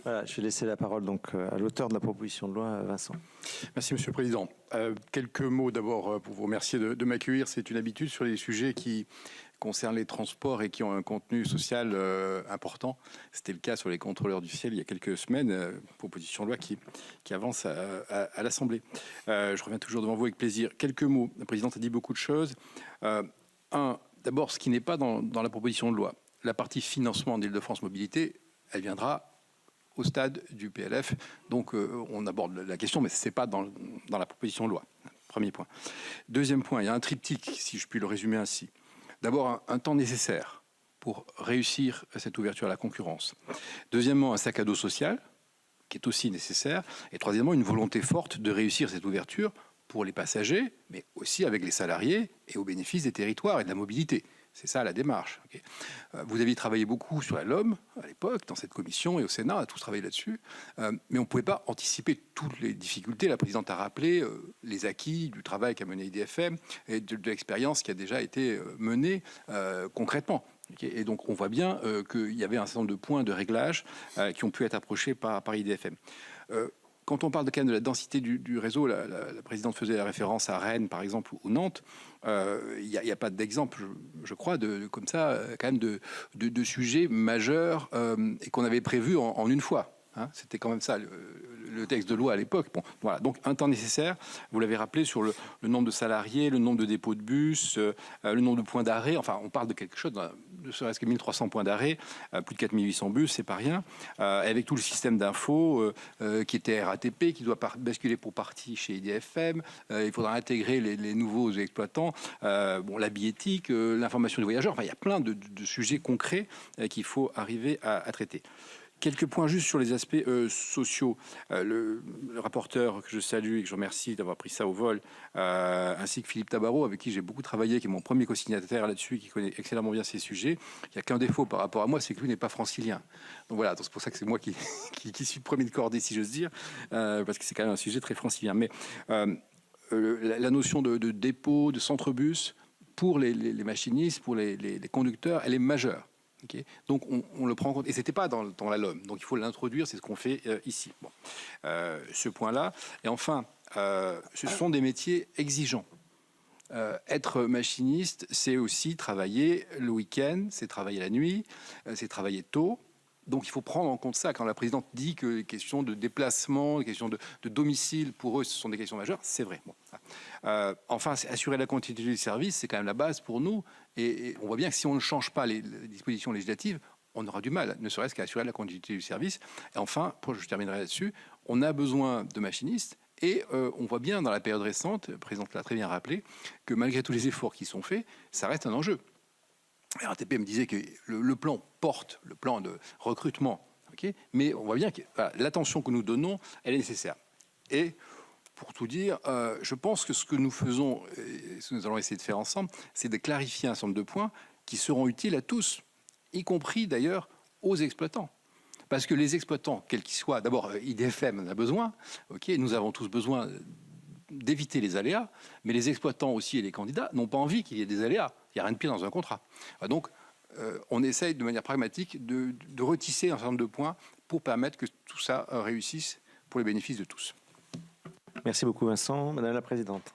Voilà, je vais laisser la parole donc à l'auteur de la proposition de loi, Vincent. Merci, Monsieur le Président. Quelques mots d'abord pour vous remercier de m'accueillir. C'est une habitude sur les sujets qui concernent les transports et qui ont un contenu social important. C'était le cas sur les contrôleurs du ciel il y a quelques semaines. Proposition de loi qui avance à l'Assemblée. Je reviens toujours devant vous avec plaisir. Quelques mots. La Présidente a dit beaucoup de choses. D'abord, ce qui n'est pas dans la proposition de loi. La partie financement d'Île-de-France Mobilité, elle viendra au stade du PLF. Donc, on aborde la question, mais ce n'est pas dans la proposition de loi. Premier point. Deuxième point, il y a un triptyque, si je puis le résumer ainsi. D'abord, un temps nécessaire pour réussir cette ouverture à la concurrence. Deuxièmement, un sac à dos social, qui est aussi nécessaire. Et troisièmement, une volonté forte de réussir cette ouverture pour les passagers, mais aussi avec les salariés et au bénéfice des territoires et de la mobilité. C'est ça la démarche. Okay. Vous aviez travaillé beaucoup sur la LOM à l'époque, dans cette commission et au Sénat, on a tous travaillé là-dessus. Mais on ne pouvait pas anticiper toutes les difficultés. La présidente a rappelé les acquis du travail qu'a mené IDFM et de l'expérience qui a déjà été menée concrètement. Okay. Et donc on voit bien qu'il y avait un certain nombre de points de réglage qui ont pu être approchés par IDFM. Quand on parle de la densité du réseau, la présidente faisait référence à Rennes, par exemple, ou Nantes. Il n'y a pas d'exemple, je crois, comme ça, quand même, de sujets majeurs et qu'on avait prévus en une fois. Hein. C'était quand même ça, le texte de loi à l'époque. Bon, voilà. Donc, un temps nécessaire, vous l'avez rappelé, sur le nombre de salariés, le nombre de dépôts de bus, le nombre de points d'arrêt. Enfin, on parle de quelque chose, ne serait-ce que 1300 points d'arrêt, plus de 4800 bus, c'est pas rien. Avec tout le système d'info qui était RATP, qui doit basculer pour partie chez IDFM. Il faudra intégrer les nouveaux exploitants. La billettique, l'information des voyageurs. Enfin, il y a plein de sujets concrets qu'il faut arriver à traiter. Quelques points juste sur les aspects sociaux. Le rapporteur que je salue et que je remercie d'avoir pris ça au vol, ainsi que Philippe Tabarot, avec qui j'ai beaucoup travaillé, qui est mon premier co-signataire là-dessus, qui connaît excellemment bien ces sujets. Il n'y a qu'un défaut par rapport à moi, c'est que lui n'est pas francilien. Donc voilà, c'est pour ça que c'est moi qui suis le premier de cordée, si j'ose dire, parce que c'est quand même un sujet très francilien. Mais la notion de dépôt, de centre-bus, pour les machinistes, pour les conducteurs, elle est majeure. Okay. Donc on le prend en compte. Et ce n'était pas dans la LOM. Donc il faut l'introduire, c'est ce qu'on fait ici. Bon. Ce point-là. Et enfin, ce sont des métiers exigeants. Être machiniste, c'est aussi travailler le week-end, c'est travailler la nuit, c'est travailler tôt. Donc il faut prendre en compte ça. Quand la présidente dit que les questions de déplacement, les questions de domicile, pour eux, ce sont des questions majeures, c'est vrai. Bon. Enfin, assurer la continuité du service, c'est quand même la base pour nous. Et on voit bien que si on ne change pas les dispositions législatives, on aura du mal, ne serait-ce qu'à assurer la continuité du service. Et enfin, je terminerai là-dessus, on a besoin de machinistes. Et on voit bien dans la période récente, la présidente l'a très bien rappelé, que malgré tous les efforts qui sont faits, ça reste un enjeu. RATP me disait que le plan porte, le plan de recrutement, okay, mais on voit bien que l'attention que nous donnons, elle est nécessaire. Et pour tout dire, je pense que ce que nous faisons, et ce que nous allons essayer de faire ensemble, c'est de clarifier un certain nombre de points qui seront utiles à tous, y compris d'ailleurs aux exploitants. Parce que les exploitants, quels qu'ils soient, d'abord IDFM en a besoin, okay, nous avons tous besoin d'éviter les aléas, mais les exploitants aussi et les candidats n'ont pas envie qu'il y ait des aléas. Il n'y a rien de pire dans un contrat. Donc, on essaye de manière pragmatique de retisser un certain nombre de points pour permettre que tout ça réussisse pour les bénéfices de tous. Merci beaucoup Vincent. Madame la Présidente.